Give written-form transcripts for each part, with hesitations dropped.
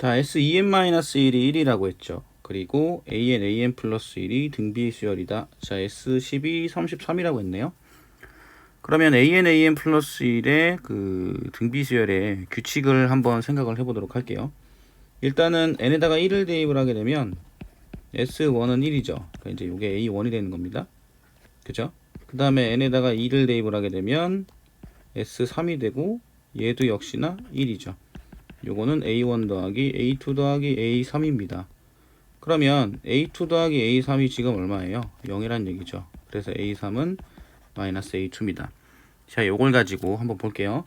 자, S2n-1이 1이라고 했죠. 그리고 AN 플러스 1이 등비 수열이다. 자, S12, 33이라고 했네요. 그러면 AN 플러스 1의 그 등비 수열의 규칙을 한번 생각을 해보도록 할게요. 일단은 n에다가 1을 대입을 하게 되면 S1은 1이죠. 그러니까 이제 이게 A1이 되는 겁니다. 그죠? 그 다음에 n에다가 2를 대입을 하게 되면 S3이 되고 얘도 역시나 1이죠. 요거는 A1 더하기 A2 더하기 A3입니다. 그러면 A2 더하기 A3이 지금 얼마예요? 0이란 얘기죠. 그래서 A3은 마이너스 A2입니다. 자, 요걸 가지고 한번 볼게요.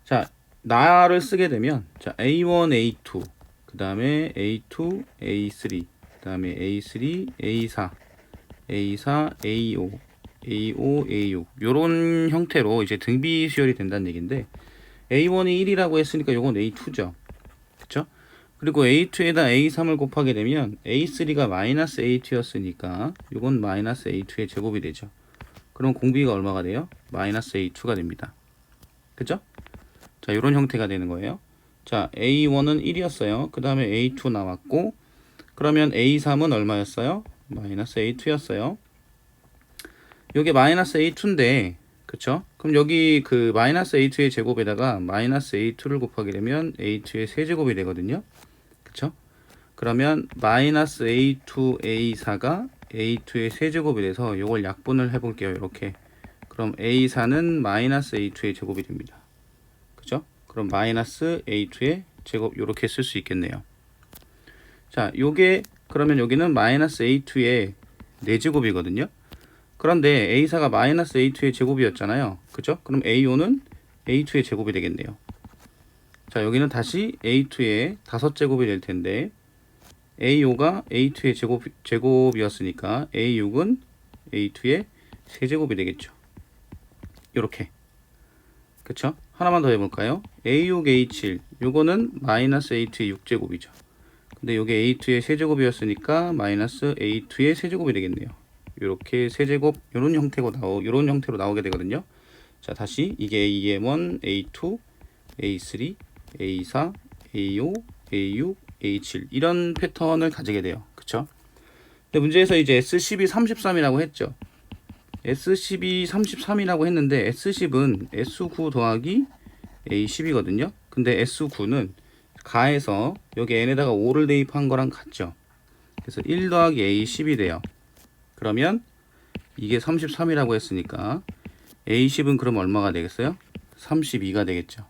자, 나를 쓰게 되면 자, A1, A2, 그 다음에 A2, A3, 그 다음에 A3, A4, A4, A5, A5, A6 요런 형태로 이제 등비 수열이 된다는 얘기인데 A1이 1이라고 했으니까 요건 A2죠. 그쵸? 그리고 A2에다 A3을 곱하게 되면 A3가 마이너스 A2였으니까 요건 마이너스 A2의 제곱이 되죠. 그럼 공비가 얼마가 돼요? 마이너스 A2가 됩니다. 그죠? 자, 요런 형태가 되는 거예요. 자, A1은 1이었어요. 그 다음에 A2 나왔고, 그러면 A3은 얼마였어요? 마이너스 A2였어요. 요게 마이너스 A2인데, 그쵸? 그럼 여기 그 마이너스 A2의 제곱에다가 마이너스 A2를 곱하게 되면 A2의 세제곱이 되거든요. 그쵸? 그러면 마이너스 A2, A4가 A2의 세제곱이 돼서 요걸 약분을 해볼게요. 이렇게. 그럼 A4는 마이너스 A2의 제곱이 됩니다. 그죠? 그럼 마이너스 A2의 제곱 요렇게 쓸 수 있겠네요. 자, 요게 그러면 여기는 마이너스 A2의 4제곱이거든요. 그런데 A4가 마이너스 A2의 제곱이었잖아요. 그죠? 그럼 A5는 A2의 제곱이 되겠네요. 자, 여기는 다시 A2의 5제곱이 될 텐데 A5가 A2의 제곱이었으니까 A6은 A2의 세제곱이 되겠죠. 요렇게. 그쵸? 하나만 더 해볼까요? A6, A7 요거는 마이너스 A2의 6제곱이죠. 근데 요게 A2의 세제곱이었으니까 마이너스 A2의 세제곱이 되겠네요. 요렇게 세제곱 요런 형태로 나오게 되거든요. 자, 다시 이게 AM1, A2, A3, A4, A5, A6, A7 이런 패턴을 가지게 돼요. 그쵸? 근데 문제에서 이제 S12, 33이라고 했죠. S12, 33이라고 했는데 S10은 S9 더하기 A10이거든요. 근데 S9는 가에서 여기 n에다가 5를 대입한 거랑 같죠. 그래서 1 더하기 A10이 돼요. 그러면 이게 33이라고 했으니까 A10은 그럼 얼마가 되겠어요? 32가 되겠죠.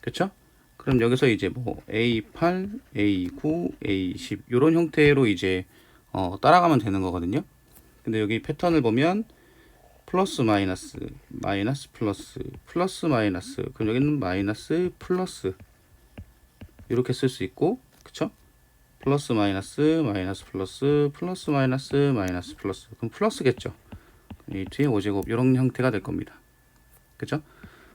그쵸? 그럼 여기서 이제 뭐 A8, A9, A10 이런 형태로 이제 따라가면 되는 거거든요. 근데 여기 패턴을 보면 플러스 마이너스 마이너스 플러스 플러스 마이너스 그럼 여기는 마이너스 플러스 이렇게 쓸 수 있고 그쵸? 플러스 마이너스 마이너스 플러스 플러스 마이너스 마이너스 플러스 그럼 플러스겠죠. A2의 5제곱 이런 형태가 될 겁니다. 그쵸?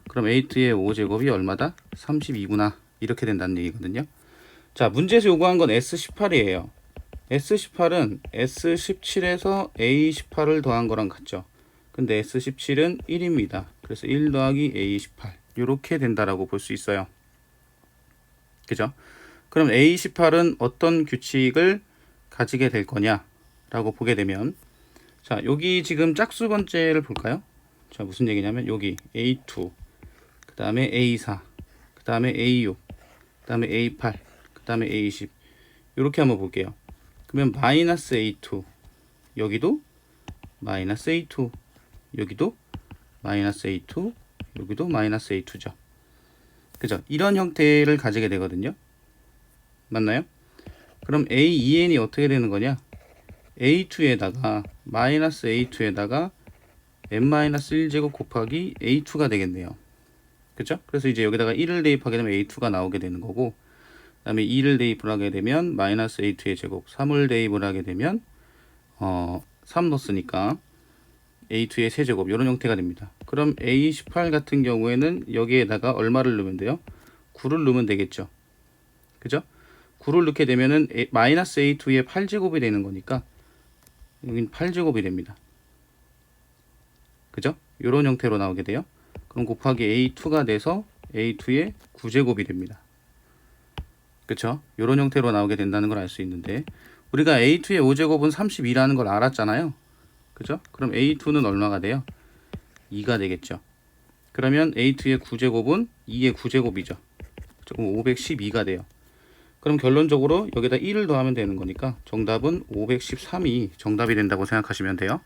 그럼 A2의 5제곱이 얼마다? 32구나 이렇게 된다는 얘기거든요. 자, 문제에서 요구한 건 S18이에요. S18은 S17에서 A18을 더한 거랑 같죠. 근데 S17은 1입니다. 그래서 1 더하기 A18 이렇게 된다라고 볼 수 있어요. 그죠? 그럼 A18은 어떤 규칙을 가지게 될 거냐 라고 보게 되면 자, 여기 지금 짝수 번째를 볼까요? 자, 무슨 얘기냐면 여기 A2 그 다음에 A4 그 다음에 A6 그 다음에 A8 그 다음에 A10 이렇게 한번 볼게요. 그러면 마이너스 A2 여기도 마이너스 A2 여기도 마이너스 A2 여기도 마이너스 A2죠. 그죠? 이런 형태를 가지게 되거든요. 맞나요? 그럼 A2n이 어떻게 되는 거냐? A2에다가 마이너스 A2에다가 n-1제곱 곱하기 A2가 되겠네요. 그쵸? 그래서 이제 여기다가 1을 대입하게 되면 A2가 나오게 되는 거고 그 다음에 2를 대입을 하게 되면 마이너스 A2의 제곱 3을 대입을 하게 되면 3 넣었으니까 A2의 세제곱 이런 형태가 됩니다. 그럼 A18 같은 경우에는 여기에다가 얼마를 넣으면 돼요? 9를 넣으면 되겠죠. 그죠? 9를 넣게 되면은 마이너스 A2의 8제곱이 되는 거니까 여긴 8제곱이 됩니다. 그죠? 이런 형태로 나오게 돼요. 그럼 곱하기 A2가 돼서 A2의 9제곱이 됩니다. 그쵸? 이런 형태로 나오게 된다는 걸 알 수 있는데, 우리가 A2의 5제곱은 32라는 걸 알았잖아요. 그죠? 그럼 A2는 얼마가 돼요? 2가 되겠죠. 그러면 A2의 9제곱은 2의 9제곱이죠. 그럼 512가 돼요. 그럼 결론적으로 여기다 1을 더하면 되는 거니까 정답은 513이 정답이 된다고 생각하시면 돼요.